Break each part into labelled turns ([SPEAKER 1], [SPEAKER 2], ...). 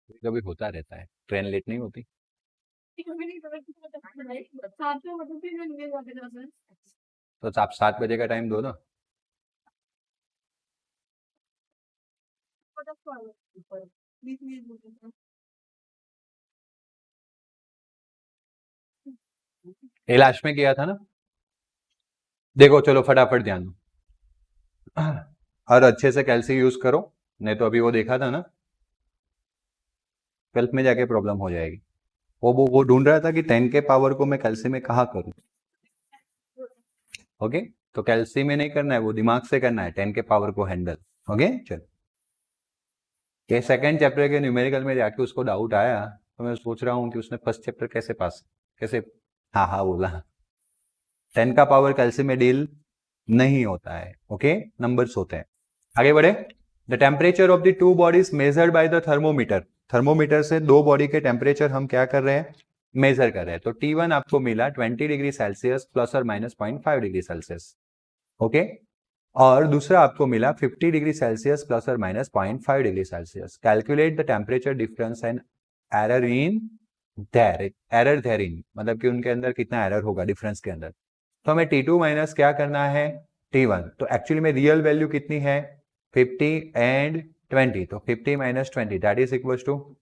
[SPEAKER 1] कभी होता रहता है, ट्रेन लेट नहीं होती। तो आप 7 बजे का टाइम दो ना। ये लास्ट में किया था ना। देखो चलो फटाफट ध्यान दो और अच्छे से कैल्सी यूज करो, नहीं तो अभी वो देखा था ना, 12th में जाके प्रॉब्लम हो जाएगी। वो ढूंढ रहा था कि 10 के पावर को मैं कैल्सी में कहाँ करूँ। ओके, तो कैल्सी में नहीं करना है, वो दिमाग से करना है 10 के पावर को हैंडल। ओके चलो, ये सेकंड चैप्टर के न्यूमेरिकल में जाके उसको डाउट आया, तो मैं सोच रहा हूँ कि उसने फर्स्ट चैप्टर कैसे पास, कैसे, हाँ हाँ बोला, 10 का पावर कैल्सी में डील नहीं होता है। ओके, नंबर्स होते हैं। आगे बढ़े। The temperature of the two bodies measured by the thermometer. Thermometer से दो बॉडी के टेम्परेचर हम क्या कर रहे हैं, मेजर कर रहे हैं। तो T1 आपको मिला 20 डिग्री सेल्सियस प्लस और माइनस 0.5 डिग्री सेल्सियस। ओके, और दूसरा आपको मिला 50 डिग्री सेल्सियस प्लस और minus 0.5 degree Celsius. Calculate the temperature difference and error in their, error their in मतलब कि उनके अंदर कितना एरर होगा डिफरेंस के अंदर। तो हमें T2 माइनस क्या करना है, T1। तो एक्चुअली में रियल वैल्यू कितनी है, 50 एंड 20, तो 50 minus 20 that is equal to,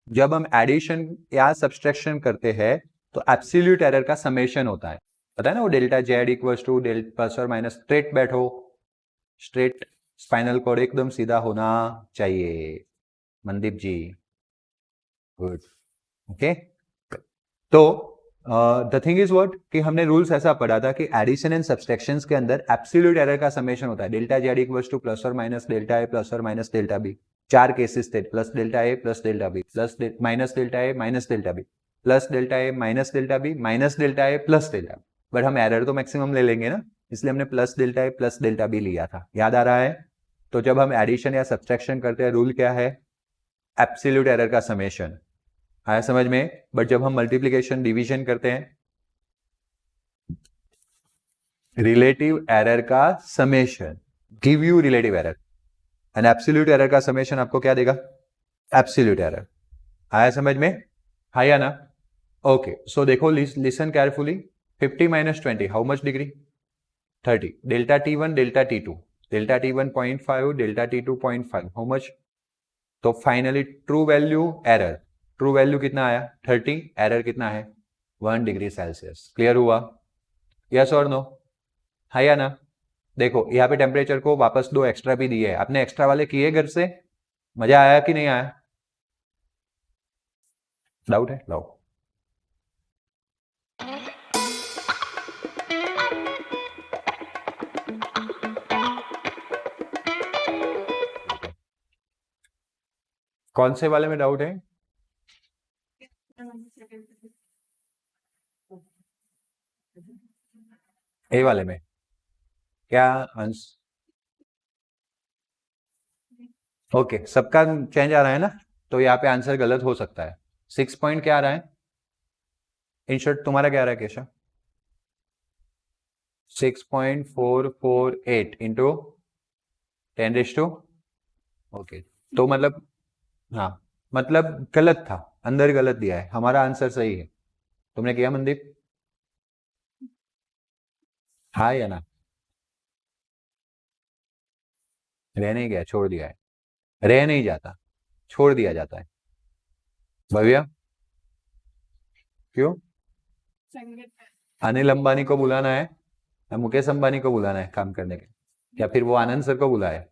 [SPEAKER 1] जब हम एडिशन या सब्सट्रैक्शन करते हैं तो एब्सोल्यूट एरर का समेशन होता है, पता है ना, वो delta Z equal to plus और माइनस, स्ट्रेट बैठो, स्ट्रेट स्पाइनल कॉर्ड एकदम सीधा होना चाहिए मनदीप जी, गुड। ओके, तो द थिंग इज व्हाट कि हमने रूल्स ऐसा पढ़ा था कि एडिशन एंड सब्सट्रैक्शन के अंदर एब्सोल्यूट एरर का समेशन होता है, delta Z equals to plus और माइनस डेल्टा ए प्लस और माइनस डेल्टा बी। चार केसेस थे, plus delta A plus delta B, plus minus delta A minus delta B, plus delta A minus delta B, minus delta A plus delta. But हम error तो maximum ले लेंगे ना, इसलिए हमने plus delta A plus delta B लिया था, याद आ रहा है। तो जब हम एडिशन या सब्सट्रैक्शन करते हैं रूल क्या है, एब्सोल्यूट एरर का समेशन, आया समझ में। बट जब हम मल्टीप्लीकेशन डिवीजन करते हैं, रिलेटिव एरर का summation give you relative error, and absolute error का समेशन आपको क्या देगा, एब्सोल्यूट एरर। आया समझ में, हाँ या ना। ओके, सो देखो listen carefully, 50 minus 20 how much degree, 30, delta T1 delta T2, delta T1 0.5 delta T2 0.5 how much. तो finally true value error, true value कितना आया 30, एरर कितना है 1 डिग्री सेल्सियस। क्लियर हुआ, यस और नो, हाँ या ना। देखो यहाँ पे टेम्परेचर को वापस 2 एक्स्ट्रा भी दिए है, आपने एक्स्ट्रा वाले किए घर से, मजा आया कि नहीं आया, डाउट है लाओ। कौन से वाले में डाउट है, ए वाले में क्या आंसर, ओके सबका चेंज आ रहा है ना, तो यहाँ पे आंसर गलत हो सकता है। 6 पॉइंट क्या आ रहा है, इन शॉर्ट तुम्हारा क्या आ रहा है केशव, 6.448 इंटू 10⁻², ओके। तो मतलब हाँ, मतलब गलत था, अंदर गलत दिया है, हमारा आंसर सही है। तुमने किया मनदीप, हाँ या ना, रह नहीं गया, छोड़ दिया है, रह नहीं जाता, छोड़ दिया जाता है। भव्या क्यों, अनिल अंबानी को बुलाना है या मुकेश अंबानी को बुलाना है काम करने के, या फिर वो आनंद सर को बुलाए,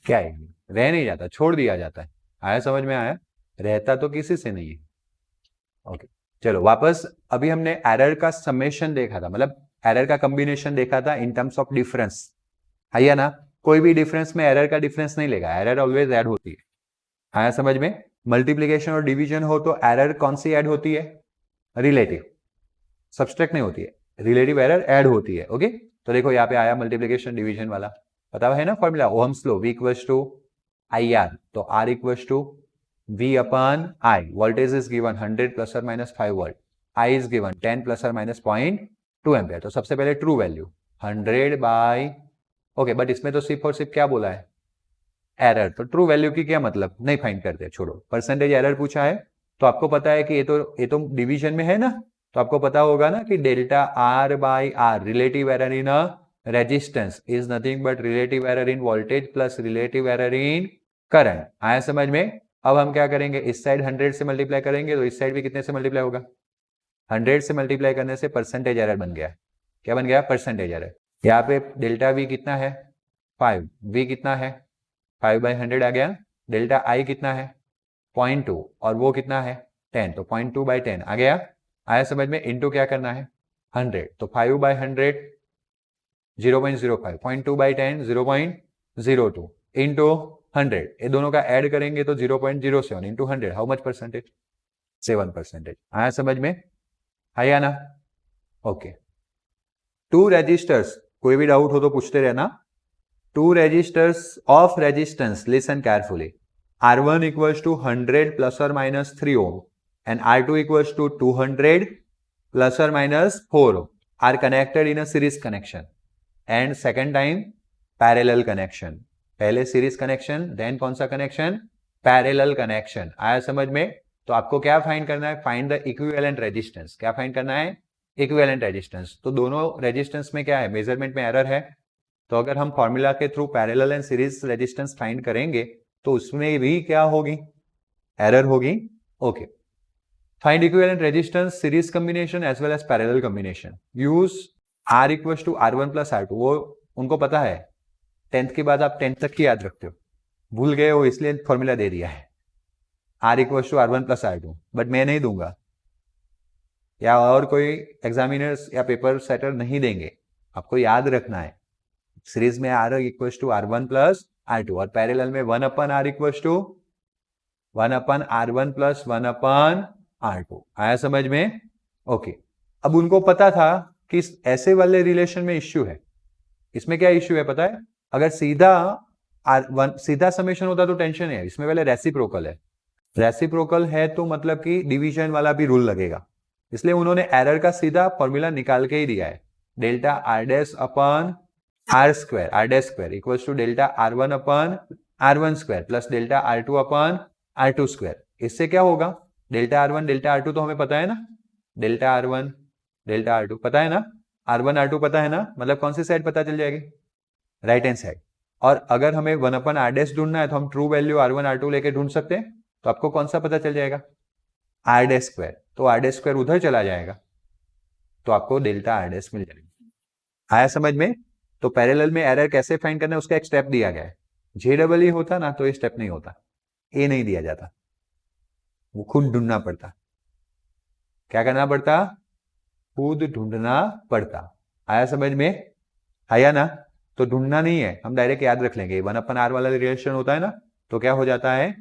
[SPEAKER 1] क्या है, रह नहीं जाता, छोड़ दिया जाता है। आया समझ में, आया, रहता तो किसी से नहीं है। ओके चलो वापस, अभी हमने एरर का समेशन देखा था, मतलब एरर का कॉम्बिनेशन देखा था इन टर्म्स ऑफ डिफरेंस, है या ना। कोई भी डिफरेंस में एरर का डिफरेंस नहीं लेगा, एरर ऑलवेज ऐड होती है। आया समझ में, मल्टीप्लीकेशन और डिवीजन हो तो एरर कौन सी ऐड होती है, रिलेटिव, सब्सट्रैक्ट नहीं होती है, रिलेटिव एरर ऐड होती है। ओके, तो देखो यहाँ पे आया मल्टीप्लीकेशन डिवीजन वाला, पता है ना formula, Ohm's law, V equals to IR, तो R equals to V upon I, voltage is given 100 plus और minus 5 volt, I is given 10 plus और माइनस 0.2 एम्पियर। तो सबसे पहले true value 100 by, okay but इसमें तो सिर्फ और सिर्फ क्या बोला है, एरर, तो ट्रू वैल्यू की क्या मतलब, नहीं फाइंड करते, छोड़ो। परसेंटेज एरर पूछा है तो आपको पता है कि ये तो डिवीजन में है ना, तो आपको पता होगा ना कि delta R by R, relative error in a resistance is nothing but relative error in voltage plus relative error in current. आया समझ में? अब हम क्या करेंगे, इस साइड 100 से मल्टीप्लाई करेंगे तो इस साइड भी कितने से मल्टीप्लाई होगा, 100 से मल्टीप्लाई करने से परसेंटेज एरर बन गया। क्या बन गया, परसेंटेज एरर। यहाँ पे डेल्टा वी कितना है 5, वी कितना है 5/100 आ गया। डेल्टा आई कितना है 0.2 और वो कितना है 10, तो 0.2/10 आ गया। आया समझ में? इनटू क्या करना है 100, तो 5/100 0.05, 0.2/10 0.02 इंटू 100, ये दोनों का ऐड करेंगे तो 0.07 इंटू 100, हाउ मच परसेंटेज, 7%। आया समझ में? आया ना? ओके। 2 रजिस्टर्स, कोई भी डाउट हो तो पूछते रहना। 2 registers of resistance, listen carefully. R1 equals to 100 plus or minus 3 ohm and R2 equals to 200 plus or minus 4 ohm are connected in a series connection and second time parallel connection. पहले series connection, then कौन सा connection, parallel connection। आया समझ में? तो आपको क्या find करना है, फाइंड द इक्विवेलेंट रेजिस्टेंस। क्या फाइंड करना है, इक्विवेलेंट रेजिस्टेंस। तो दोनों रेजिस्टेंस में क्या है, मेजरमेंट में एरर है, तो अगर हम फॉर्मूला के through parallel and series resistance find करेंगे तो उसमें भी क्या होगी, एरर होगी। Okay, find equivalent resistance, series combination as well as parallel combination. Use R equals to R1 plus R2, वो उनको पता है, 10th के बाद आप 10th तक की याद रखते हो, भूल गए हो इसलिए फॉर्मूला दे दिया है R equals to R1 plus R2, but मैं नहीं दूंगा या और कोई एग्जामिनर्स या पेपर सेटर नहीं देंगे, आपको याद रखना है। सीरीज में R equals to R1 plus R2 और पैरेलल में 1/R equals to 1/R1 plus 1/R2। आया समझ में? ओके। अब उनको पता था कि ऐसे वाले रिलेशन में इश्यू है। इसमें क्या इश्यू है पता है, अगर सीधा समेशन होता तो टेंशन है, इसमें पहले रेसिप्रोकल है। रेसिप्रोकल है तो मतलब कि डिवीजन वाला भी रूल लगेगा, इसलिए उन्होंने एरर का सीधा फॉर्मूला निकाल के ही दिया है, delta R dash upon R square equals to delta R1 upon R1 square plus delta R2 upon R2 square. इससे क्या होगा, डेल्टा R1 डेल्टा R2 तो हमें पता है ना, डेल्टा R1 डेल्टा R2 पता है ना, R1 R2 पता है ना, मतलब कौन सी साइड पता चल जाएगी, राइट हैंड साइड। और अगर हमें 1/R डैश ढूंढना है तो हम ट्रू वैल्यू R1 R2 लेके ढूंढ सकते हैं, तो आपको कौन सा पता चल जाएगा, R डैश स्क्वायर, तो R डैश स्क्वायर उधर चला जाएगा तो आपको डेल्टा R डैश मिल जाएगा। आया समझ में? तो पैरेलल में एरर कैसे फाइंड करना है उसका एक स्टेप दिया गया है। JEE होता ना तो ये स्टेप नहीं होता, ए नहीं दिया जाता, वो खुद ढूंढना पड़ता। क्या करना पड़ता, खुद ढूंढना पड़ता। आया समझ में? आया ना? तो ढूंढना नहीं है, हम डायरेक्ट याद रख लेंगे, 1/R वाला रिलेशन होता है ना, तो क्या हो जाता है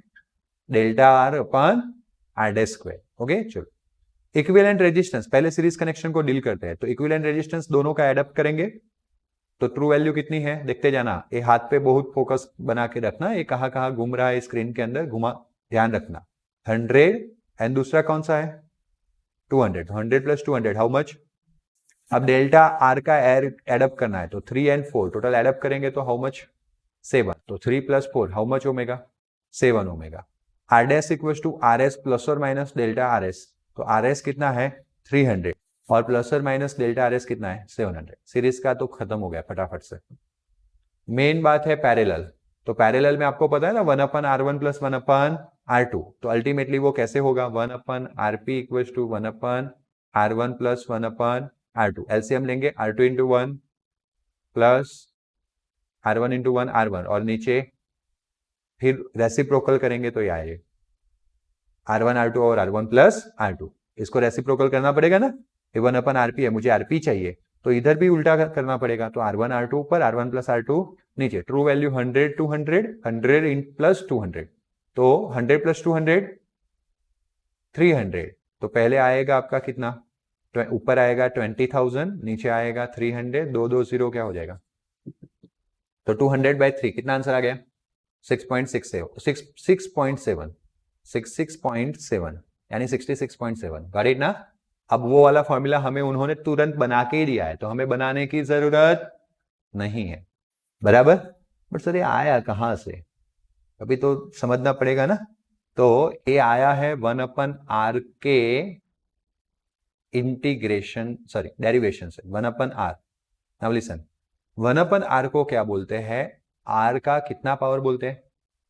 [SPEAKER 1] delta R upon R dash square. Okay चलो, इक्विवेलेंट रेजिस्टेंस, पहले सीरीज कनेक्शन को डील करते हैं। तो इक्विवेलेंट रेजिस्टेंस दोनों का एड अप करेंगे तो ट्रू वैल्यू कितनी है देखते जाना, ये हाथ पे बहुत फोकस बना के रखना, ये कहाँ कहाँ घूम रहा है स्क्रीन के अंदर, घुमा ध्यान रखना। 100 एंड दूसरा कौन सा है 200, 100 प्लस 200 हाउ मच। अब डेल्टा R का एड अप करना है तो 3 एंड 4 टोटल एड अप करेंगे तो हाउ मच 7, तो 3 plus 4 how much omega 7 omega. R dash equals to RS plus और माइनस डेल्टा RS, तो RS कितना है 300 और प्लस और माइनस डेल्टा RS कितना है 700। सीरीज का तो खत्म हो गया फटाफट से। मेन बात है पैरेलल, तो पैरेलल में आपको पता है ना 1/R1 प्लस 1/R2, तो अल्टीमेटली वो कैसे होगा 1/RP equals to 1/R1 plus 1/R2। LCM लेंगे R2 into 1 plus R1 into 1 R1 और नीचे फिर रेसिप्रोकल करेंगे तो ये आएगा R1 R2 और R1 प्लस R2। इसको रेसिप्रोकल करना पड़ेगा ना, 1/RP है, मुझे RP चाहिए तो इधर भी उल्टा करना पड़ेगा, तो R1 R2 ऊपर R1 प्लस R2 नीचे। ट्रू वैल्यू 100 200 100 प्लस 200, तो 100 प्लस 200 300, तो पहले आएगा आपका कितना, ऊपर आएगा 20,000, नीचे आएगा 300, 220 क्या हो जाएगा, तो 200/3 कितना आंसर आ गया 66.7 यानी 66.7। गॉट इट ना? अब वो वाला फॉर्मूला हमें उन्होंने तुरंत बना के ही दिया है, तो हमें बनाने की जरूरत नहीं है, बराबर। बट सर ये आया कहां से, अभी तो समझना पड़ेगा ना। तो ये आया है 1/r के इंटीग्रेशन सॉरी डेरिवेशन से 1/r। नाउ लिसन, 1/r को क्या बोलते हैं? r का कितना पावर बोलते हैं?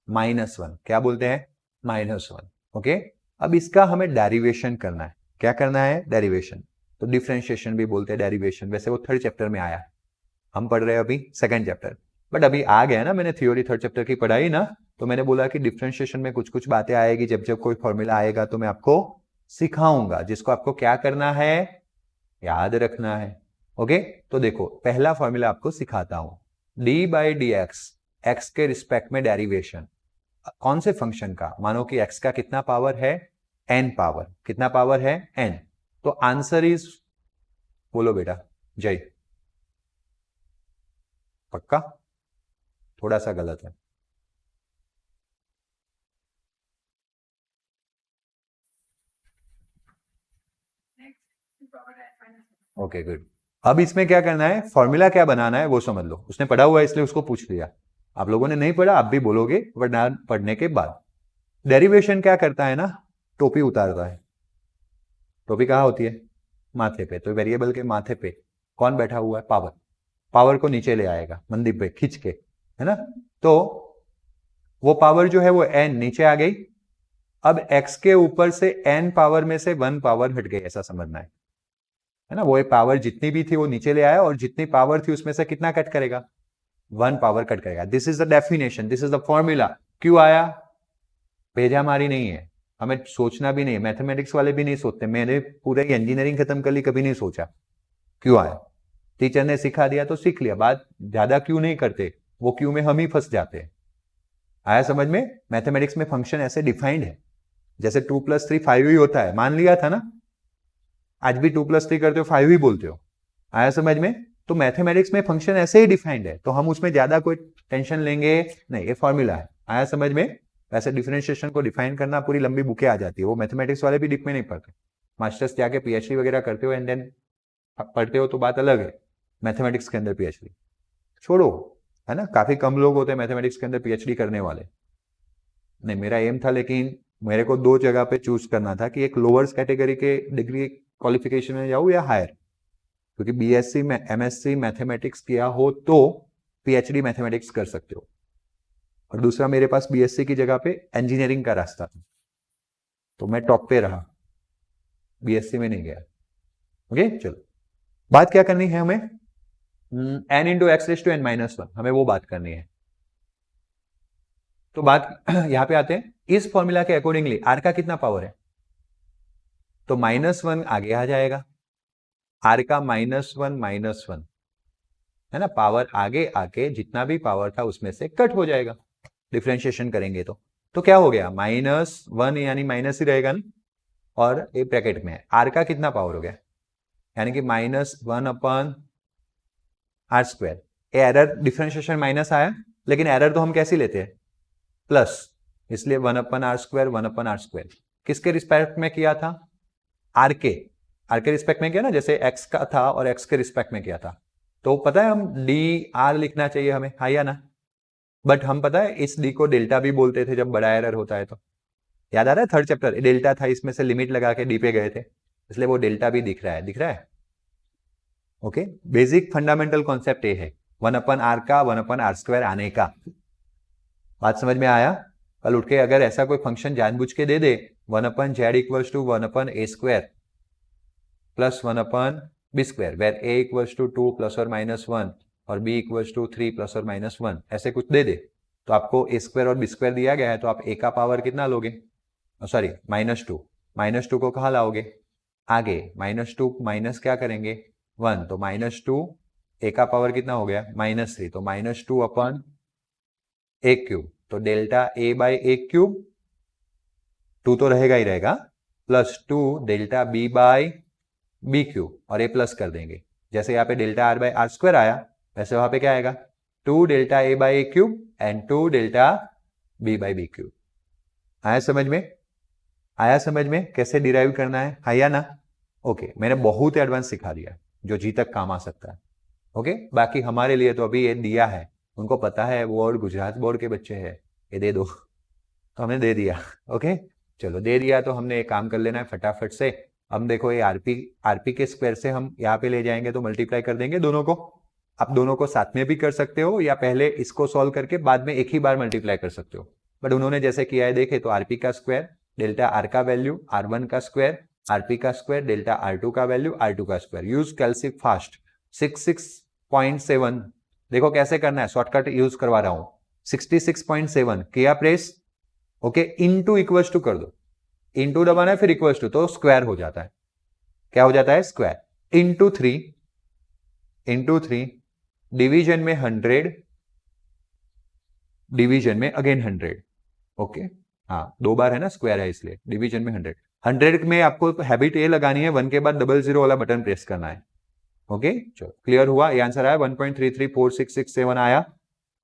[SPEAKER 1] -1। क्या बोलते हैं? -1। ओके, अब इसका हमें डेरिवेशन करना है। क्या करना है? डेरिवेशन। तो डिफरेंशिएशन भी बोलते हैं डेरिवेशन, वैसे वो थर्ड चैप्टर में आया, हम पढ़ रहे हैं अभी सेकंड चैप्टर। बट अभी आ गया ना, मैंने थ्योरी थर्ड चैप्टर की पढ़ाई ना, तो मैंने बोला कि डिफरेंशिएशन में कुछ कुछ बातें आएगी, जब जब कोई फॉर्मूला आएगा तो मैं आपको सिखाऊंगा, जिसको आपको क्या करना है? याद रखना है। ओके, तो देखो पहला फॉर्मूला आपको सिखाता हूं। d/dx, x के रिस्पेक्ट में डेरिवेशन। कौन से फंक्शन का? मानो कि x का कितना पावर है? n power. कितना पावर है? n। तो आंसर इज, बोलो बेटा, जय। पक्का? थोड़ा सा गलत है। Okay good. अब इसमें क्या करना है? फॉर्मूला क्या बनाना है वो समझ लो। उसने पढ़ा हुआ है इसलिए उसको पूछ लिया। आप लोगों ने नहीं पढ़ा, आप भी बोलोगे वरना पढ़ने के बाद। डेरिवेशन क्या करता है ना, टोपी उतारता है। टोपी कहाँ होती है? माथे पे। तो वेरिएबल के माथे पे कौन बैठा हुआ है? पावर। पावर को नीचे ले आएगा मंदी पे खींच के, है ना। तो वो पावर जो है वो n नीचे आ गई। अब x के ऊपर से n पावर में से 1 पावर हट गई, ऐसा समझना है ना। वो पावर जितनी भी थी वो नीचे ले आया, और जितनी पावर थी उसमें से कितना कट करेगा? 1 पावर कट करेगा। This is the definition, this is the formula. क्यों आया? भेजा मारी नहीं है, हमें सोचना भी नहीं है। मैथमेटिक्स वाले भी नहीं सोचते, मैंने पूरी इंजीनियरिंग खत्म कर ली, कभी नहीं सोचा क्यों आया। टीचर ने सिखा दिया तो सीख लिया, बात ज्यादा क्यों नहीं करते, वो क्यों में हम ही फंस जाते हैं। आया समझ में? मैथमेटिक्स में फंक्शन ऐसे डिफाइंड है, जैसे 2 + 3 5 ही होता है, मान लिया था ना। आज भी 2 + 3 करते हो 5 ही बोलते हो। आया समझ में? तो मैथमेटिक्स में फंक्शन ऐसे ही डिफाइंड है, तो हम उसमें ज्यादा कोई टेंशन लेंगे नहीं, ये फॉर्मूला है। आया समझ में? वैसे डिफरेंशिएशन को डिफाइन करना पूरी लंबी बुकें आ जाती है, वो मैथमेटिक्स वाले भी डिप में नहीं पढ़ते। मास्टर्स जाके पीएचडी वगैरह करते हो एंड देन पढ़ते हो तो बात अलग है। मैथमेटिक्स के अंदर पीएचडी छोड़ो, है ना। काफी कम लोग होते हैं मैथमेटिक्स के अंदर पीएचडी करने वाले। नहीं, मेरा एम था, लेकिन मेरे को 2 जगह पे चूज करना था कि एक लोअर्स कैटेगरी के डिग्री क्वालिफिकेशन में जाऊँ या हायर, क्योंकि बीएससी में एमएससी मैथमेटिक्स किया हो तो पीएचडी मैथमेटिक्स कर सकते हो, और दूसरा मेरे पास बीएससी की जगह पे इंजीनियरिंग का रास्ता था, तो मैं टॉप पे रहा, बीएससी में नहीं गया। ओके, चलो बात क्या करनी है हमें? n × x⁻n−1, हमें वो बात करनी है। तो बात यहां पे आते हैं, इस फॉर्मूला के अकॉर्डिंगली r का कितना पावर है? तो -1 आगे आ जाएगा, r का -1 है ना। पावर आगे आके जितना भी पावर था उसमें से कट हो जाएगा डिफरेंशिएशन करेंगे तो क्या हो गया? -1 यानी माइनस ही रहेगा ना, और ये ब्रैकेट में है। r का कितना पावर हो गया? यानी कि -1/r²। एरर डिफरेंशिएशन माइनस आया, लेकिन एरर तो हम कैसे लेते हैं? प्लस, इसलिए 1/r², 1/r²। किसके रिस्पेक्ट में किया था? r के रिस्पेक्ट में किया ना, जैसे x का था और x के रिस्पेक्ट में किया था। तो पता है हम dr लिखना चाहिए हमें, हाँ या ना। बट हम पता है इस d को डेल्टा भी बोलते थे जब बड़ा एरर होता है। तो याद आ रहा है थर्ड चैप्टर, डेल्टा था, इसमें से लिमिट लगा के d पे गए थे, इसलिए वो डेल्टा भी दिख रहा है। ओके, बेसिक फंडामेंटल कॉन्सेप्ट ये है 1/r का 1/r² आने का। बात समझ में आया? कल उठ के अगर ऐसा कोई फंक्शन जानबूझ के दे दे 1/z = 1/a² plus 1/b², where a = 2 ± 1 और b = 3 ± 1, ऐसे कुछ दे दे, तो आपको a² और b² दिया गया है, तो आप a का पावर कितना लोगे? सॉरी -2, -2 को कहाँ लाओगे? आगे। -2 माइनस क्या करेंगे? 1, तो -2 a का पावर कितना हो गया? -3, तो -2/a³, तो डेल्टा a/a³, 2 तो रहेगा ही रहेगा, प्लस 2 डेल्टा b/b³ और a प्लस कर देंगे। जैसे यहाँ पे डेल्टा r/r² आया, वैसे वहां पे क्या आएगा? 2 delta a/a³ and 2 delta b/b³। आया समझ में? आया समझ में कैसे डिराइव करना है, हाँ या ना? ओके, मैंने बहुत एडवांस सिखा दिया जो जी तक काम आ सकता है। ओके, बाकी हमारे लिए तो अभी ये दिया है, उनको पता है, वो और गुजरात बोर्ड के बच्चे हैं, ये दे दो, तो हमने दे दिया। ओके चलो दे दिया, तो हमने एक काम कर लेना है फटाफट से। अब देखो ये आरपी के स्क्वायर से हम यहाँ पे ले जाएंगे तो मल्टीप्लाई कर देंगे दोनों को। आप दोनों को साथ में भी कर सकते हो या पहले इसको सॉल्व करके बाद में एक ही बार मल्टीप्लाई कर सकते हो, बट उन्होंने जैसे किया है देखे तो आरपी का स्क्वायर डेल्टा आर का वैल्यू R1 का स्क्वायर, आरपी का स्क्वायर डेल्टा R2 का वैल्यू R2 का स्क्वायर। Use कैलसी fast 66.7। देखो कैसे करना है, शॉर्टकट यूज करवा रहा हूं। 66.7 किया press, okay into equals to कर दो, इनटू दबाना है फिर इक्वल्स टू, तो स्क्वायर हो जाता है। क्या हो जाता है? स्क्वायर। इनटू 3 डिवीजन में 100, डिवीजन में अगेन 100। ओके हाँ 2 बार है ना, स्क्वायर है इसलिए डिवीजन में 100 में आपको हैबिट ये लगानी है 1 के बाद 00 वाला बटन प्रेस करना है। ओके चलो क्लियर हुआ, ये आंसर आया 1.334667 आया।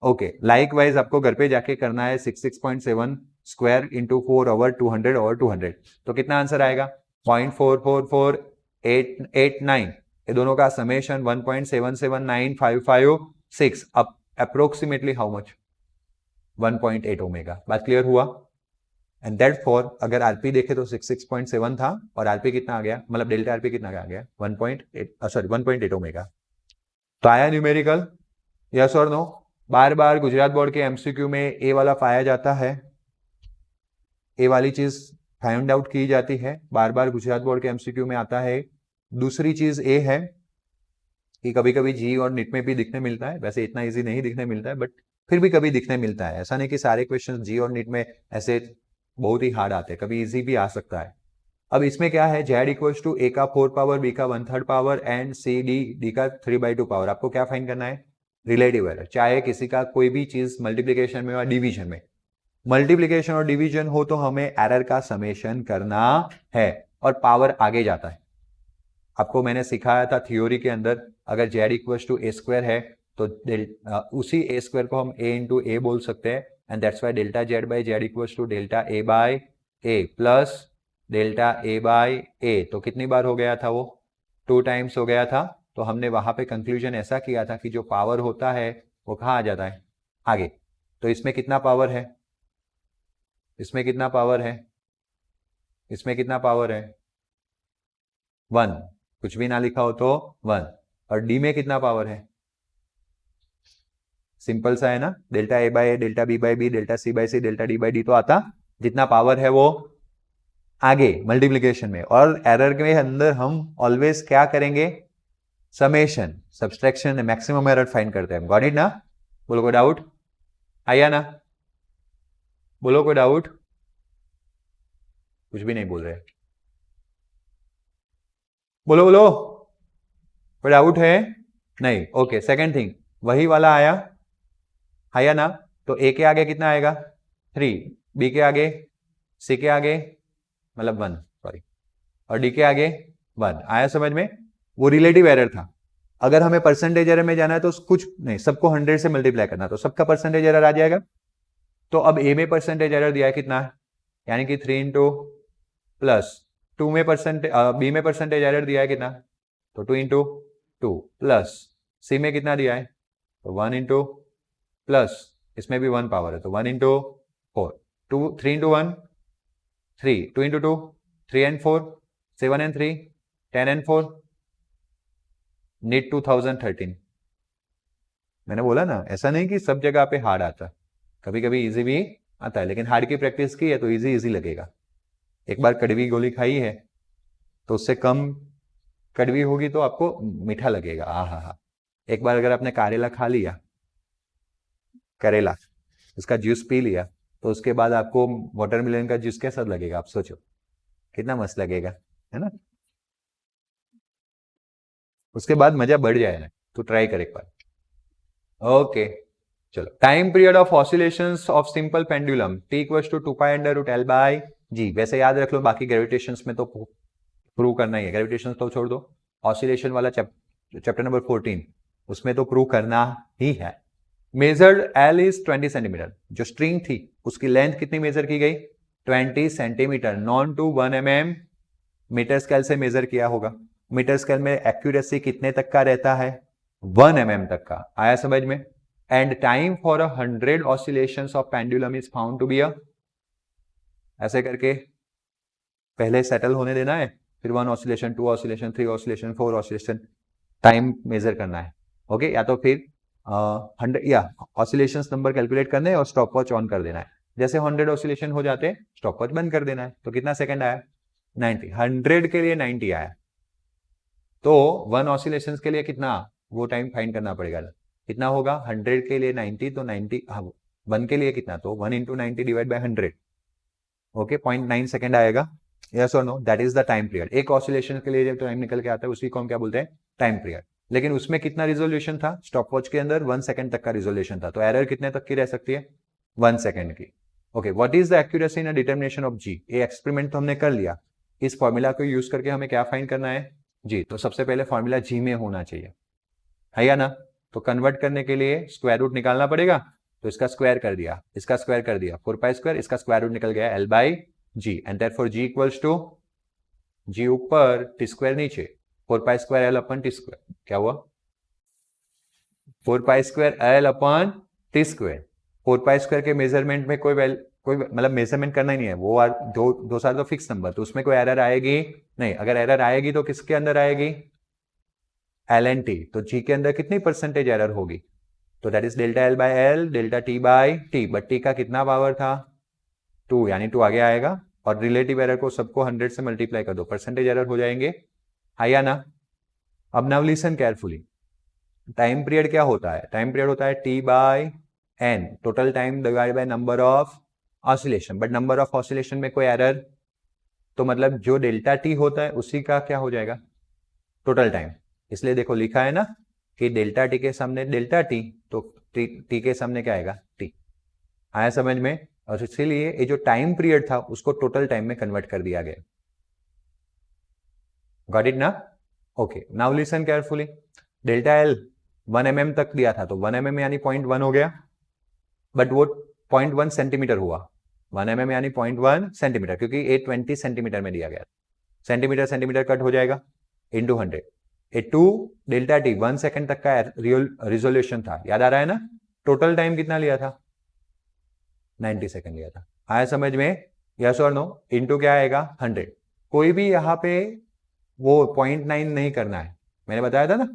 [SPEAKER 1] ओके लाइकवाइज आपको घर पे जाके करना है 66.7 स्क्वायर इंटू 4 ओवर 200 ओवर 200, तो कितना आंसर आएगा? 0.444889। ये दोनों का समेशन 1.779556। अब अप्रोक्सीमेटली हाउ मच? 1.8 ओमेगा। बात क्लियर हुआ? एंड दैट फॉर अगर आरपी देखे तो 66.7 था और आरपी कितना आ गया, मतलब डेल्टा आरपी कितना आ गया 1.8 ओमेगा। तो आया न्यूमेरिकल, यस और नो? बार बार गुजरात बोर्ड के एमसीक्यू में ए वाला पाया जाता है, ए वाली चीज फाइंड आउट की जाती है, बार बार गुजरात बोर्ड के एमसीक्यू में आता है। दूसरी चीज ए है कि कभी कभी जी और निट में भी दिखने मिलता है, वैसे इतना इजी नहीं दिखने मिलता है बट फिर भी कभी दिखने मिलता है। ऐसा नहीं कि सारे क्वेश्चन जी और निट में ऐसे बहुत ही हार्ड आते हैं, कभी इजी भी आ सकता है। अब इसमें क्या है, जेड इक्वल्स टू ए का 4 पावर, बी का 1/3 पावर एंड सी डी का 3/2 पावर। आपको क्या फाइंड करना है? Relative error. चाहे किसी का कोई भी चीज मल्टीप्लीकेशन में या डिवीजन में, मल्टीप्लीकेशन और डिवीजन हो तो हमें एरर का समेशन करना है और पावर आगे जाता है। आपको मैंने सिखाया था थ्योरी के अंदर, अगर Z equals to A square है तो उसी ए स्क्वायर को हम ए इंटू ए बोल सकते हैं, and that's why delta Z by Z equals to delta A by A plus delta A by A. तो कितनी बार हो गया था वो? 2 टाइम्स हो गया था। तो हमने वहां पे कंक्लूजन ऐसा किया था कि जो पावर होता है वो कहाँ आ जाता है? आगे। तो इसमें कितना पावर है? इसमें कितना पावर है? इसमें कितना पावर है? 1। कुछ भी ना लिखा हो तो 1। और डी में कितना पावर है? सिंपल सा है ना, delta A by A, delta B by B, delta C by C, delta D by D. तो आता जितना पावर है वो आगे मल्टीप्लीकेशन में, और एरर के अंदर हम ऑलवेज क्या करेंगे? Summation, subtraction, maximum error find करते हैं। गॉट इट ना? बोलो कोई डाउट? आया ना? बोलो कोई डाउट? कुछ भी नहीं बोल रहे, बोलो बोलो, कोई डाउट है? नहीं। ओके सेकंड थिंग वही वाला आया ना? तो ए के आगे कितना आएगा? 3, बी के आगे, सी के आगे मतलब 1, सॉरी, और डी के आगे 1। आया समझ में? वो रिलेटिव एरर था। अगर हमें परसेंटेज एरर में जाना है तो कुछ नहीं, सबको 100 से मल्टीप्लाई करना, तो सबका परसेंटेज एरर आ जाएगा। तो अब ए में परसेंटेज एरर दिया है कितना, यानी कि 3 इंटू प्लस 2 में बी में परसेंटेज एरर दिया है कितना, तो 2 इंटू 2 प्लस सी में कितना दिया है, तो 1 इंटू प्लस इसमें भी 1 पावर है तो 1 into 4, 3 into 1 3, 2 into 2 3 and 4, 7 and 3 10 and 4, NEET 2013। मैंने बोला ना, ऐसा नहीं कि सब जगह पे हार्ड आता, कभी कभी इजी भी आता है, लेकिन हार्ड की प्रैक्टिस की है तो इजी लगेगा। एक बार कड़वी गोली खाई है तो उससे कम कड़वी होगी तो आपको मीठा लगेगा। हा। एक बार अगर आपने करेला खा लिया, करेला उसका जूस पी लिया, तो उसके बाद आपको वाटरमेलन का जूस कैसा लगेगा? आप सोचो कितना मस्त लगेगा, है ना? उसके बाद मजा बढ़ जाएगा, तो ट्राई कर एक बार। ओके चलो, time period of oscillations of simple pendulum t equals to 2 pi under root l by g। वैसे याद रख लो, बाकी ग्रेविटेशंस में तो प्रूव करना ही है, ग्रेविटेशंस तो छोड़ दो। ऑसिलेशन वाला चैप्टर नंबर 14 उसमें तो प्रूव करना ही है। Measured L is 20 centimetre. जो स्ट्रिंग थी उसकी लेंथ कितनी मेजर की गई? 20 centimetre. Known to 1 mm metre scale से मेजर किया होगा। मीटर स्केल में एक्यूरेसी कितने तक का रहता है? 1 mm तक का। आया समझ में? And time for 100 oscillations of pendulum is found to be ऐसे करके पहले सेटल होने देना है, फिर 1 oscillation, 2 oscillation, 3 oscillation, 4 oscillation time measure करना है। ओके, या तो फिर 100 या ऑसिलेशंस नंबर कैलकुलेट करने और स्टॉप वॉच ऑन कर देना है। जैसे 100 ऑसिलेशन हो जाते हैं स्टॉप वॉच बंद कर देना है। तो कितना सेकंड आया? 90। 100 के लिए 90 आया, तो 1 ऑसिलेशंस के लिए कितना वो टाइम फाइंड करना पड़ेगा। कितना होगा? 100 के लिए 90, तो 90 1 के लिए कितना, तो 1 × 90 डिवाइड बाय 100। ओके, 0.9 सेकंड आएगा। यस और no? That is the time period. एक ऑसिलेशन के लिए जब टाइम निकल के आता है उसी को हम क्या बोलते हैं? Time period. लेकिन उसमें कितना रिजोल्यूशन था? स्टॉप वॉच के अंदर 1 सेकंड तक का रिजोल्यूशन था, तो एरर कितने तक की रह सकती है? 1 सेकंड की। Okay, what is the accuracy in determination of G? ये एक्सपेरिमेंट तो हमने कर लिया। इस फॉर्मूला को यूज करके हमें क्या फाइंड करना है? जी। तो सबसे पहले फॉर्मूला जी में होना चाहिए, है या ना? तो कन्वर्ट करने के लिए स्क्वायर रूट निकालना पड़ेगा, तो इसका स्क्वायर कर दिया, इसका स्क्वायर कर दिया, 4π², इसका स्क्वायर रूट निकल गया L/G, and therefore G equals to G ऊपर t² नीचे, 4π² L/t²। क्या हुआ? 4π² L/t²। 4π² के मेजरमेंट में कोई मतलब मेजरमेंट करना ही नहीं है, वो दो सारे तो फिक्स नंबर, तो उसमें कोई एरर आएगी नहीं। अगर एरर आएगी तो किसके अंदर आएगी? LNT। तो G के अंदर कितनी परसेंटेज एरर होगी? तो that is ΔL/L ΔT/T, but T का कितना पावर था? 2, यानी 2 आगे आएगा, और रिलेटिव एरर को सबको 100 से मल्टीप्लाई कर दो, परसेंटेज एरर हो जाएंगे, है या ना? अब now listen carefully. Time period क्या होता है? टाइम पीरियड होता है T/N, total time divide by number of oscillation, but number of oscillation में कोई एरर, तो मतलब जो ΔT होता है उसी का क्या हो जाएगा? Total time. इसलिए देखो लिखा है ना कि ΔT के सामने ΔT, तो T के सामने क्या आएगा? T। आया समझ में? और इसीलिए ये जो टाइम पीरियड था उसको टोटल टाइम में कन्वर्ट कर दिया गया। गॉट इट ना? Okay, now listen carefully. ΔL 1 mm तक दिया था, तो 1 mm यानी 0.1 हो गया, बट वो 0.1 सेंटीमीटर हुआ। 1 mm यानी 0.1 सेंटीमीटर, क्योंकि ये 20 सेंटीमीटर में दिया गया। सेंटीमीटर सेंटीमीटर कट हो जाएगा, इंटू 100। ए 2 ΔT 1 सेकंड तक का रिजोल्यूशन था, याद आ रहा है ना? टोटल टाइम कितना लिया था? 90 सेकंड लिया था। आया समझ में? यस और नो? इंटू क्या आएगा? 100। कोई भी यहाँ पे वो 0.9 नहीं करना है, मैंने बताया था ना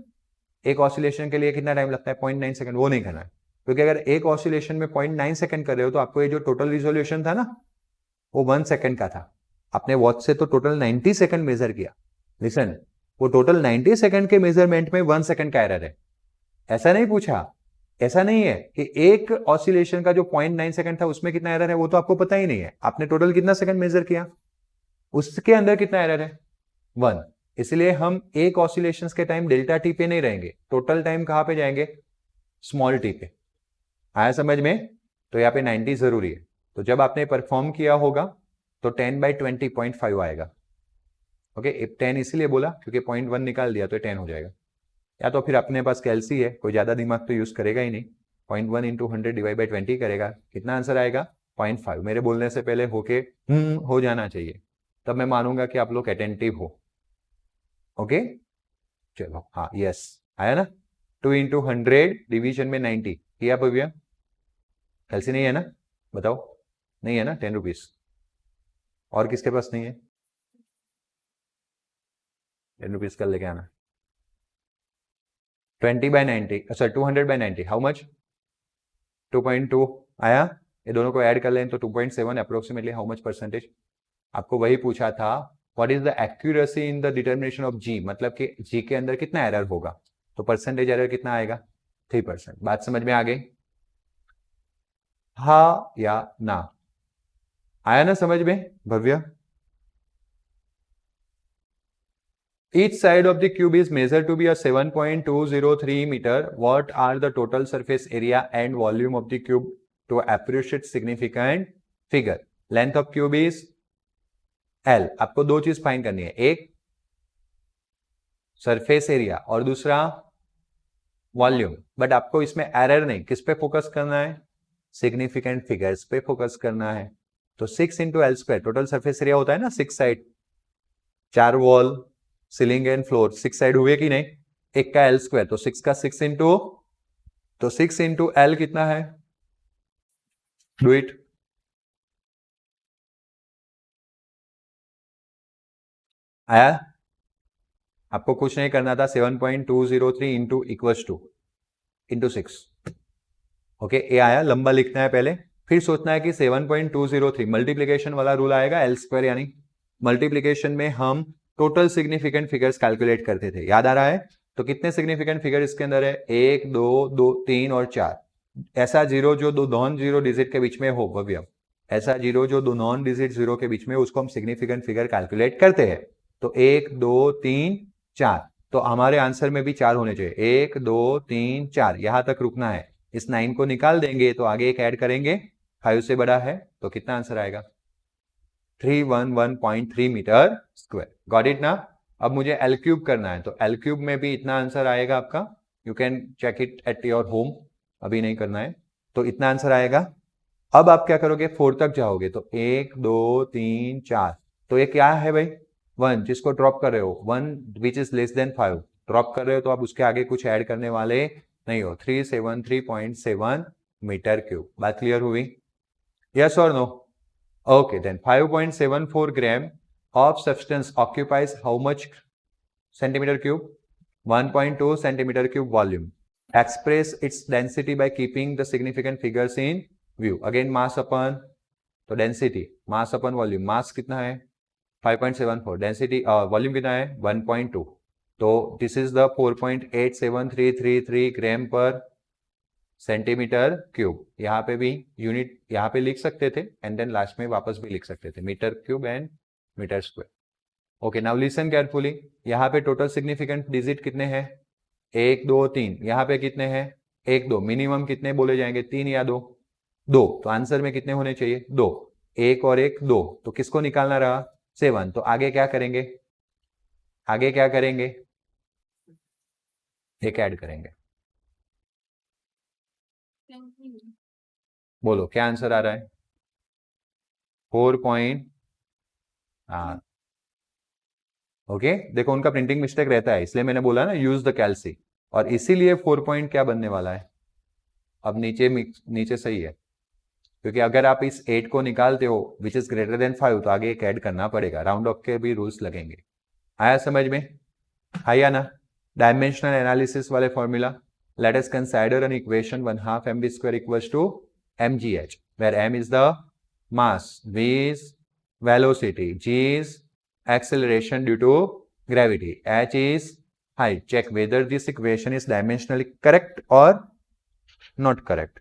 [SPEAKER 1] एक ऑसिलेशन के लिए कितना टाइम लगता है? 0.9 सेकंड, वो नहीं करना है, क्योंकि अगर एक ऑसिलेशन में 0.9 सेकंड कर रहे हो तो आपको ये जो टोटल रिजोल्यूशन था ना वो 1 सेकंड का था। आपने वॉच से तो टोटल 90 सेकंड मेजर किया। लिसन, वो टोटल 90 सेकंड के मेजरमेंट में 1 सेकंड का एरर है। ऐसा नहीं पूछा, ऐसा नहीं है कि एक ऑसिलेशन का जो 0.9 सेकंड था उसमें कितना एरर है, वो तो आपको पता ही नहीं है। आपने टोटल कितना सेकंड मेजर किया, उसके अंदर कितना एरर है? 1। इसलिए हम एक ऑसिलेशंस के टाइम ΔT पे नहीं रहेंगे, टोटल टाइम कहां पे जाएंगे? स्मॉल t पे। आया समझ में? तो यहाँ पे 90 जरूरी है। तो जब आपने परफॉर्म किया होगा तो 10/20 0.5 आएगा। ओके, 10 इसीलिए बोला क्योंकि 0.1 निकाल दिया तो 10 हो जाएगा। या तो फिर अपने पास कैलसी है, कोई ज्यादा दिमाग तो यूज करेगा ही नहीं, 0.1 × 100 डिवाइड बाय 20 करेगा, कितना आंसर आएगा? 0.5। मेरे बोलने से पहले होके हो जाना चाहिए, तब मैं मानूंगा कि आप लोग अटेंटिव हो। ओके, चलो, हाँ, यस, आया ना? 2 × 100 डिवीजन में 90 किया भैया? कैलसी नहीं है ना? बताओ, नहीं है ना? 10 रुपीज। और किसके पास नहीं है? 10 रुपीज कल लेके आना। 20/90, अच्छा 200/90, हाउ मच? 2.2 आया। ये दोनों को ऐड कर लें तो 2.7 अप्रोक्सीमेटली। How much percentage? आपको वही पूछा था, what is the accuracy in the determination of G, मतलब कि जी के अंदर कितना एरर होगा, तो परसेंटेज एरर कितना आएगा? 3%। बात समझ में आ गई? हाँ या ना? आया ना समझ में भव्य? Each side of the cube is measured to be a 7.203 meter. What are the total surface area and volume of the cube to appreciate significant figure? Length of cube is L. आपको दो चीज find करनी है, एक surface area और दूसरा volume, but आपको इसमें एरर नहीं, किस पे फोकस करना है? सिग्निफिकेंट फिगर्स पे फोकस करना है। तो 6 × L², टोटल सरफेस एरिया होता है ना 6 side, 4 wall, ceiling and floor, 6 side हुए कि नहीं? एक का L², तो 6 का 6 × तो 6 इंटू एल कितना है? Do it. आया? आपको कुछ नहीं करना था, 7.203 into equals two into 6। Okay, ये आया, लंबा लिखना है पहले, फिर सोचना है कि 7.203 मल्टीप्लीकेशन वाला रूल आएगा, एल स्क्वायर, यानी मल्टीप्लीकेशन में हम टोटल सिग्निफिकेंट फिगर्स कैलकुलेट करते थे, याद आ रहा है? तो कितने सिग्निफिकेंट फिगर इसके अंदर है? 1 2 2 3 और 4। ऐसा जीरो जो दो नॉन जीरो डिजिट के बीच में हो, भव्य, ऐसा जीरो जो दो नॉन डिजिट जीरो के बीच में, उसको हम सिग्निफिकेंट फिगर कैलकुलेट करते हैं। तो 1 2 3 4, तो हमारे आंसर में भी 4 होने चाहिए। 1 2 3 4, यहां तक रुकना है। इस 9 को निकाल देंगे तो आगे एक ऐड करेंगे, 5 से बड़ा है, तो कितना आंसर आएगा? 311.3 मीटर स्क्वायर। गॉट इट ना? अब मुझे एल क्यूब करना है, तो एल क्यूब में भी इतना आंसर आएगा आपका। You can check it at your home, अभी नहीं करना है। तो इतना आंसर आएगा। अब आप क्या करोगे? 4 तक जाओगे, तो 1 2 3 4, तो ये क्या है भाई? 1, जिसको ड्रॉप कर रहे हो, 1 which is less than 5 drop कर रहे हो, तो आप उसके आगे कुछ ऐड करने वाले नहीं हो। 373.7 मीटर क्यूब। बात क्लियर हुई? यस और no? Okay, then 5.74 gram of substance occupies how much centimeter cube? 1.2 centimeter cube volume. Express its density by keeping the significant figures in view. Again, mass upon, तो density, mass upon volume. Mass कितना है? 5.74. Density, volume कितना है? 1.2. तो this is the 4.87333 ग्राम पर centimetre cube. यहाँ पे भी यूनिट यहाँ पे लिख सकते थे, एंड देन लास्ट में वापस भी लिख सकते थे, metre cube and metre square. Okay, now listen carefully. यहाँ पे टोटल सिग्निफिकेंट डिजिट कितने हैं? 1 2 3। यहाँ पे कितने हैं? 1 2। मिनिमम कितने बोले जाएंगे? 3 या 2? 2। तो आंसर में कितने होने चाहिए? 2। 1 और 1 2, तो किसको निकालना रहा? 7। तो आगे क्या करेंगे? आगे क्या करेंगे? एक ऐड करेंगे। बोलो क्या आंसर आ रहा है? 4 पॉइंट, हाँ ओके। देखो उनका प्रिंटिंग मिस्टेक रहता है, इसलिए मैंने बोला ना यूज द कैलसी, और इसीलिए 4 पॉइंट क्या बनने वाला है? अब नीचे सही है, क्योंकि अगर आप इस 8 को निकालते हो विच इज ग्रेटर देन 5, तो आगे एक ऐड करना पड़ेगा, राउंड ऑफ के भी रूल्स लगेंगे। आया समझ में? आया ना? डायमेंशनल एनालिसिस वाले formula, let us consider an equation 1/2 mv square equals to mgh, where m is the mass, v is velocity, g is acceleration due to gravity, h is height. Check whether this equation is dimensionally correct or not correct.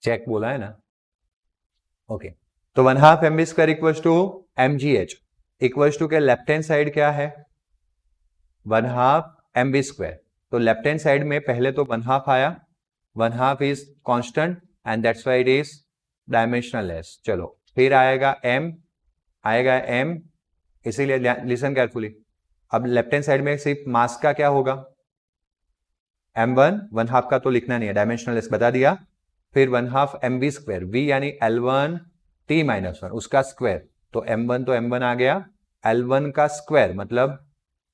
[SPEAKER 1] Check बोला है ना? Okay, तो 1/2 mv square equals to mgh equals to के left hand side क्या है? 1/2 mv square। तो left hand side में पहले तो 1/2 आया, 1/2 is constant and that's why it is dimensionless. चलो फिर आएगा m, इसीलिए लिसन केयरफुली। अब लेफ्ट हैंड साइड में सिर्फ मास का क्या होगा? m1, 1/2 का तो लिखना नहीं है, डायमेंशनलेस बता दिया। फिर 1/2 mv स्क्वायर, v यानी L1 t -1 उसका स्क्वायर, तो m1 तो m1 आ गया, L1 का स्क्वायर मतलब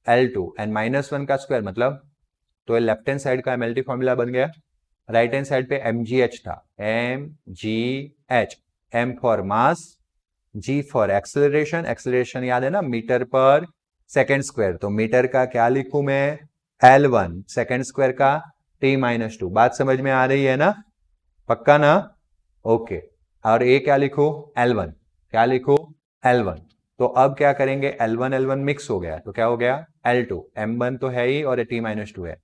[SPEAKER 1] L2 एंड -1 का स्क्वायर मतलब, तो लेफ्ट हैंड साइड का एमएलटी फॉर्मूला बन गया। राइट हैंड साइड पे mgh था, mgh, m for mass, g for acceleration, acceleration याद है ना, मीटर पर सेकेंड स्क्वायर, तो मीटर का क्या लिखूं मैं? L1, सेकेंड स्क्वायर का t-2। बात समझ में आ रही है ना? पक्का ना? ओके, और ये क्या लिखो? L1, क्या लिखो? L1। तो अब क्या करेंगे? L1 मिक्स हो गया, तो क्या हो गया? L2, m1 तो है ही और ये t-2 है,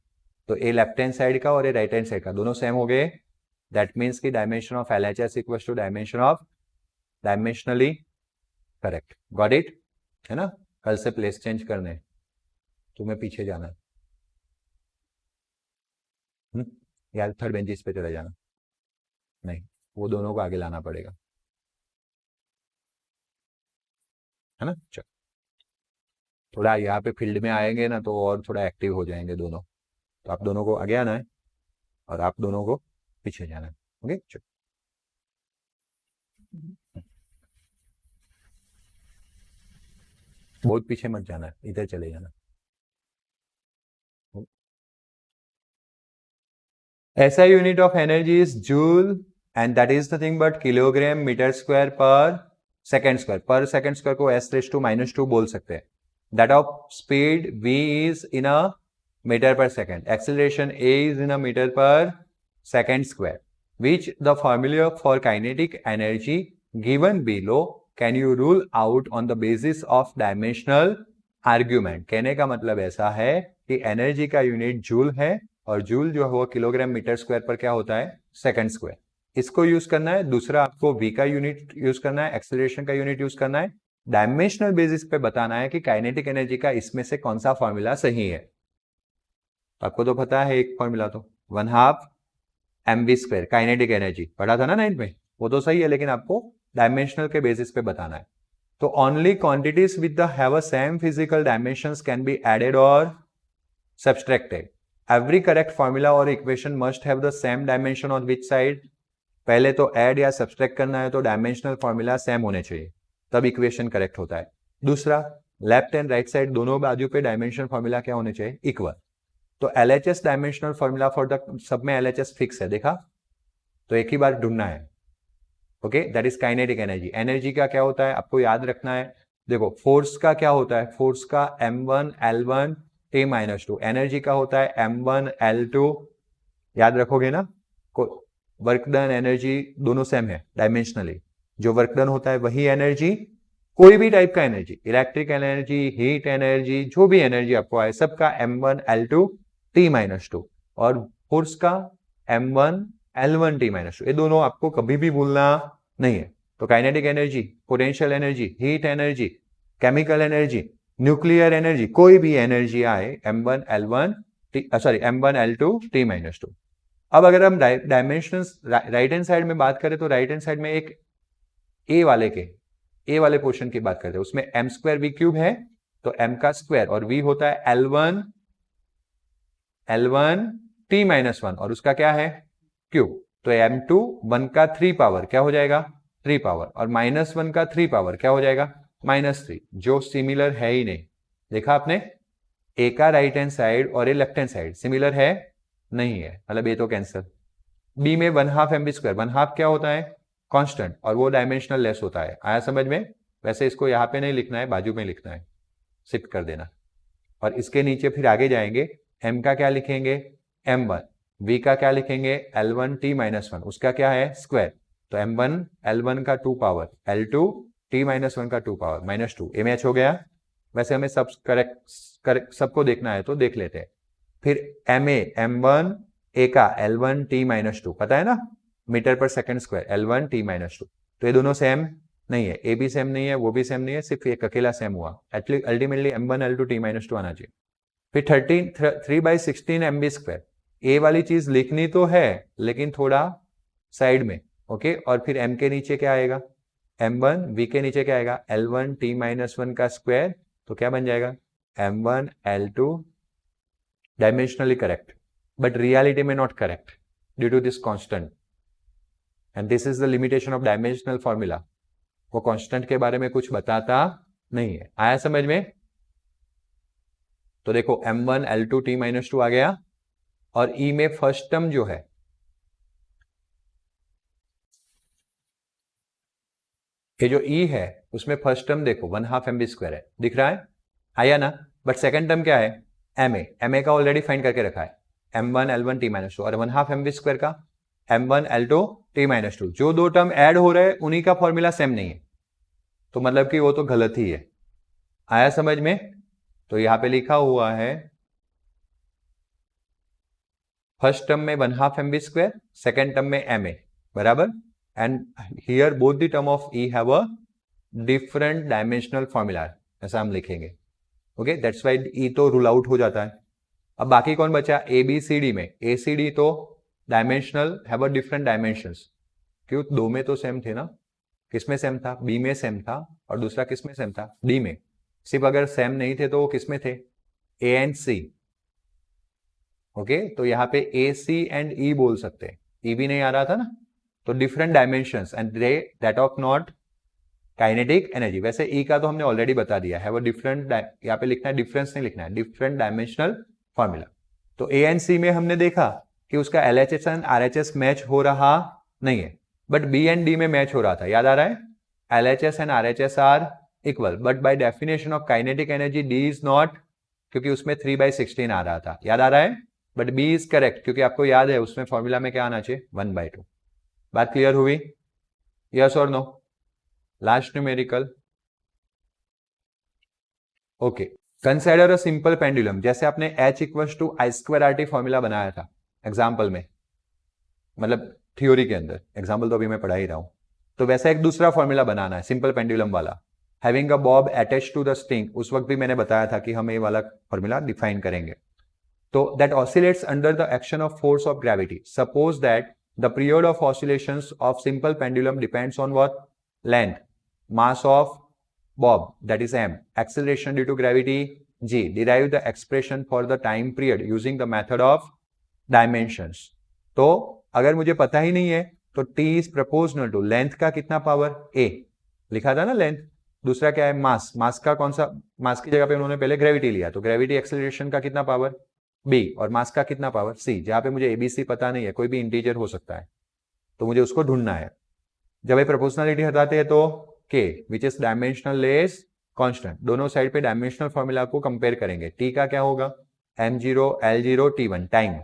[SPEAKER 1] तो ये लेफ्ट हैंड साइड का और ये राइट हैंड साइड का दोनों सेम हो गए। दैट मीन्स की dimension of LHS equals to dimension of dimensionally correct. Got it? है ना? कल से प्लेस चेंज करने, तुम्हें पीछे जाना है, या थर्ड बेंचेस पे चले जाना, नहीं वो दोनों को आगे लाना पड़ेगा, है ना? चलो थोड़ा यहाँ पे फील्ड में आएंगे ना तो और थोड़ा एक्टिव हो जाएंगे दोनों, तो आप दोनों को आगे आना है और आप दोनों को पीछे जाना है। ओके चलो। बहुत पीछे मत जाना, इधर चले जाना। SI unit of energy is joule and that is nothing but kilogram meter square per second square. Per second square को s raised to -2 बोल सकते हैं. That of speed v is in a meter per second. Acceleration a is in a meter per second square. Which the formula for kinetic energy given below can you rule out on the basis of dimensional argument. कहने का मतलब ऐसा है कि energy का unit joule है और joule जो है वो किलोग्राम मीटर स्क्वायर पर क्या होता है, सेकंड स्क्वायर. इसको यूज करना है. दूसरा आपको v का यूनिट यूज करना है, एक्सेलरेशन का यूनिट यूज करना है. डायमेंशनल बेसिस पे बताना है कि काइनेटिक एनर्जी का इसमें से कौन सा फॉर्मूला सही है. आपको तो पता है एक फॉर्मूला तो 1/2 mv² काइनेटिक एनर्जी पढ़ा था ना 9th में, वो तो सही है, लेकिन आपको डायमेंशनल के बेसिस पे बताना है. तो only quantities with the have a same physical dimensions can be added और सब्सट्रैक्टेड. एवरी करेक्ट फॉर्मूला और equation must have the same dimension on which side. पहले तो ऐड या सब्सट्रैक्ट करना है तो डायमेंशनल फॉर्मूला सेम होने चाहिए, तब इक्वेशन करेक्ट होता है. दूसरा, लेफ्ट एंड राइट साइड दोनों बाजू पे डायमेंशनल फॉर्मूला क्या होने चाहिए, इक्वल. तो LHS dimensional formula for the sub में LHS फिक्स है, देखा, तो एक ही बार ढूंढना है. Okay, that is kinetic energy. Energy का क्या होता है आपको याद रखना है. देखो फोर्स का क्या होता है, फोर्स का m1 L1 T-2. एनर्जी का होता है m1 L2. याद रखोगे ना. वर्क डन एनर्जी दोनों सेम है डायमेंशनली. जो वर्क डन होता है वही एनर्जी, कोई भी टाइप का energy, electric energy, heat energy, जो भी एनर्जी आपको आए, सबका m1 L2 T-2 और फोर्स का m1 L1 T-2. ये दोनों आपको कभी भी भूलना नहीं है. तो kinetic energy, potential energy, heat energy, chemical energy, nuclear energy, कोई भी एनर्जी आए m1 L2 T-2. अब अगर हम डायमेंशंस राइट हैंड साइड में बात करें तो राइट हैंड साइड में एक ए वाले पोर्शन की बात करते हैं. उसमें m² v³ है, तो m का स्क्वायर और v होता है L1 T-1 और उसका क्या है, क्यूब. तो m2 1 का 3 पावर क्या हो जाएगा, 3 पावर, और -1 का 3 पावर क्या हो जाएगा, -3, जो सिमिलर है ही नहीं. देखा आपने, ए का राइट हैंड साइड और ए लेफ्ट हैंड साइड सिमिलर है नहीं है, मतलब ए तो कैंसर. बी में 1/2 mv², 1/2 क्या होता है, कांस्टेंट, और वो डायमेंशनल लेस होता है. आया समझ में. वैसे इसको यहाँ पे नहीं लिखना है, बाजू में लिखना है, शिफ्ट कर देना. और इसके नीचे फिर आगे जाएंगे, m का क्या लिखेंगे, m1, v का क्या लिखेंगे, L1 T-1, उसका क्या है, स्क्वायर. तो m1 L1 का 2 पावर, L2 T-1 का 2 पावर -2. ए मैच हो गया. वैसे हमें सब करेक्ट सबको देखना है तो देख लेते हैं. फिर ma m1 a का L1 T-2 पता है ना, metre per second square, L1 T-2. तो ये दोनों सेम नहीं है, ए भी सेम नहीं है, वो भी सेम नहीं है, सिर्फ एक अकेला सेम हुआ. अल्टीमेटली m1 L2 T-2 आना चाहिए. फिर 3/16 mv². ए वाली चीज लिखनी तो है लेकिन थोड़ा साइड में. ओके, और फिर m के नीचे क्या आएगा, m1, v के नीचे क्या आएगा, L1 T-1 का स्क्वायर. तो क्या बन जाएगा, m1 L2. Dimensionally correct but reality में not correct due to this constant. And this is the limitation of dimensional formula. वो कांस्टेंट के बारे में कुछ बताता नहीं है. आया समझ में. तो देखो m1 L2 T-2 आ गया, और E में फर्स्ट टर्म जो है, ये जो E है उसमें फर्स्ट टर्म देखो 1/2 mv² है, दिख रहा है, आया ना. बट सेकंड टर्म क्या है, ma का ऑलरेडी फाइंड करके रखा है, m1 L1 T-2, और 1/2 mv² का m1 L2 T-2. जो दो टर्म ऐड हो रहे हैं उन्हीं का फॉर्मूला सेम नहीं है, तो मतलब कि वो तो गलत ही है. आया समझ में. तो यहां पे लिखा हुआ है फर्स्ट टर्म में 1/2 mv², सेकंड टर्म में ma, बराबर. And here both the term of E have a different dimensional formula, ऐसा हम लिखेंगे. ओके, दैट्स व्हाई E तो रूल आउट हो जाता है. अब बाकी कौन बचा, ABCD में ACD तो dimensional have a different dimensions. क्यों, दो में तो सेम थे ना. किसमें सेम था, B में सेम था, और दूसरा किसमें सेम था, D में. सिर्फ अगर सेम नहीं थे तो वो किसमें थे, A एंड C. ओके, तो यहाँ पे AC एंड E बोल सकते हैं. E भी नहीं आ रहा था ना, तो different dimensions and they that of not kinetic energy. वैसे ई का तो हमने ऑलरेडी बता दिया है, वो डिफरेंट, यहाँ पे लिखना है डिफरेंस नहीं लिखना है, डिफरेंट डायमेंशनल फॉर्मूला। तो ए एंड सी में हमने देखा कि उसका LHS एंड RHS मैच हो रहा नहीं है, बट बी एंड डी में मैच हो रहा था, याद आ रहा है? LHS and RHS are equal, but by definition of kinetic energy D is not, क्योंकि उसमें 3/16 आ रहा था, याद आ रहा है? बट बी इज करेक्ट, क्योंकि आपको याद है उसमें फॉर्मूला में क्या आना चाहिए, 1/2। बात क्लियर हुई? यस और no? Last numerical. Okay, consider a simple pendulum. जैसे आपने H = I²RT फॉर्मूला बनाया था एग्जाम्पल में, मतलब थ्योरी के अंदर, एग्जाम्पल तो अभी मैं पढ़ा ही रहा हूं, तो वैसा एक दूसरा फॉर्मूला बनाना है सिंपल पेंडुलम वाला, having a bob attach to the string. उस वक्त भी मैंने बताया था कि हम ये वाला फॉर्मूला डिफाइन करेंगे। तो that oscillates under the action of force of gravity. Suppose that the period of oscillations of simple pendulum depends on what? Length, mass of bob, that is m, acceleration due to gravity g. Derive the expression for the time period using the method of dimensions. तो अगर मुझे पता ही नहीं है तो t is proportional to length का कितना power a लिखा था ना लेंथ, दूसरा क्या है मास, मास का कौन सा, मास की जगह पे उन्होंने पहले ग्रेविटी लिया, तो ग्रेविटी एक्सेलरेशन का कितना पावर b, और मास का कितना पावर c। जहां पे मुझे ABC पता नहीं है, कोई भी इंटीजर हो सकता है, तो मुझे उसको ढूंढना है। जब ये प्रोपोर्शनलिटी हटाते हैं तो k which is dimensional less constant, दोनों साइड पे डायमेंशनल फॉर्मूला को कंपेयर करेंगे। t का क्या होगा m0 L0 t1 time,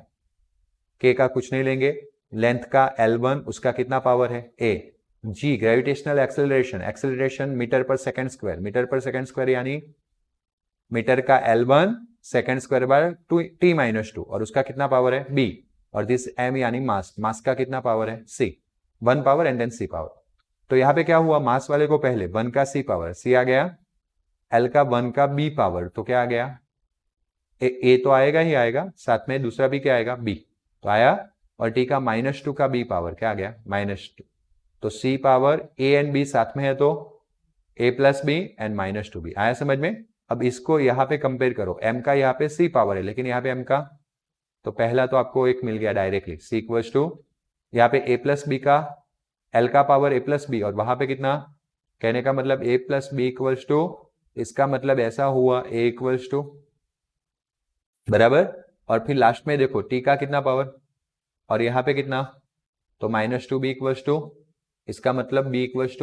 [SPEAKER 1] k का कुछ नहीं लेंगे, लेंथ का L1 उसका कितना पावर है a, g gravitational acceleration, acceleration metre per second square, metre per second square यानी मीटर का L1 second square by t-2, और उसका कितना पावर है b, और दिस m यानी मास, मास का कितना पावर है c, 1 power and then c power. तो यहाँ पे क्या हुआ, मास वाले को पहले 1 का c पावर c आ गया, L का 1 का b पावर, तो क्या आ गया a तो आएगा ही आएगा, साथ में दूसरा भी क्या आएगा b, तो आया, और t का -2 का b पावर क्या आ गया -2, तो c power a and b साथ में है तो a + b एंड -2b। आया समझ में? अब इसको यहाँ पे कंपेयर करो, m का यहाँ पे c पावर है लेकिन यहाँ पे m का, तो पहला तो आपको एक मिल गया डायरेक्टली, c = यहाँ पे a + b का L का पावर a + b, और वहां पे कितना, कहने का मतलब a + b = इसका मतलब ऐसा हुआ a = बराबर, और फिर लास्ट में देखो t का कितना पावर, और यहाँ पे कितना, तो -2b = इसका मतलब b =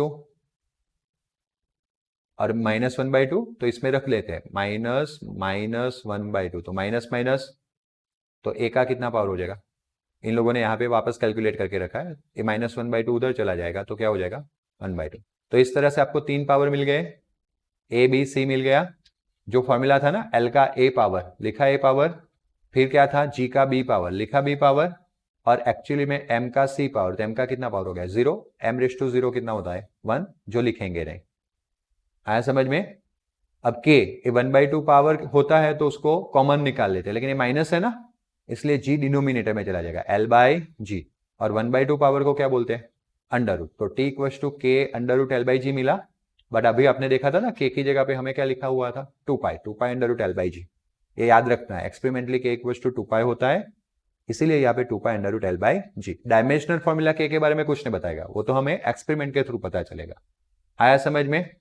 [SPEAKER 1] और -1/2, तो इसमें रख लेते हैं -1/2, तो माइनस माइनस, तो a का कितना पावर हो जाएगा, इन लोगों ने यहाँ पे वापस कैलकुलेट करके रखा है, ये -1/2 उधर चला जाएगा तो क्या हो जाएगा 1/2। तो इस तरह से आपको 3 पावर मिल गए, a b c मिल गया, जो फॉर्मूला था ना L का a पावर लिखा a पावर, फिर क्या था g का b पावर लिखा b पावर, और एक्चुअली में m का c पावर, तो m का कितना पावर हो गया 0, m⁻0 कितना होता है 1, जो लिखेंगे नहीं। आया समझ में? अब k 1/2 पावर होता है तो उसको कॉमन निकाल लेते हैं, लेकिन ये माइनस है ना, इसलिए g डिनोमिनेटर में चला जाएगा L/g, और 1/2 पावर को क्या बोलते हैं अंडर रूट, तो t = k √L/g मिला। बट अभी आपने देखा था ना k की जगह पे हमें क्या लिखा हुआ था 2π √L/g, ये याद रखना है, एक्सपेरिमेंटली k = 2π होता है, इसीलिए यहाँ पे 2π √L/g। डायमेंशनल फॉर्मूला k के बारे में कुछ नहीं बताएगा, वो तो हमें एक्सपेरिमेंट के थ्रू पता चलेगा। आया समझ में?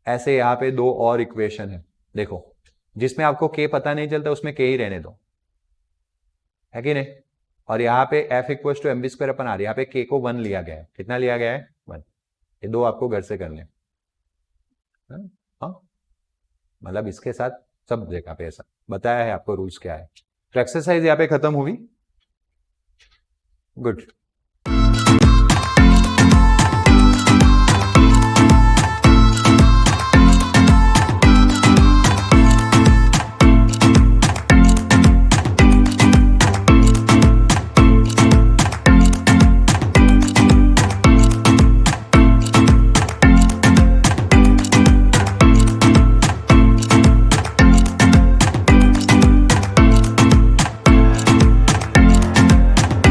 [SPEAKER 1] ऐसे यहाँ पे 2 और इक्वेशन है, देखो जिसमें आपको k पता नहीं चलता उसमें k ही रहने दो, है कि नहीं, और यहाँ पे F = mv²/r, यहाँ पे k को 1 लिया गया है, कितना लिया गया है 1, ये 2 आपको घर से करने, हाँ मतलब इसके साथ सब जगह पे ऐसा बताया है आपको रूल्स क्या है। तो एक्सरसाइज यहाँ पे खत्म हुई, गुड।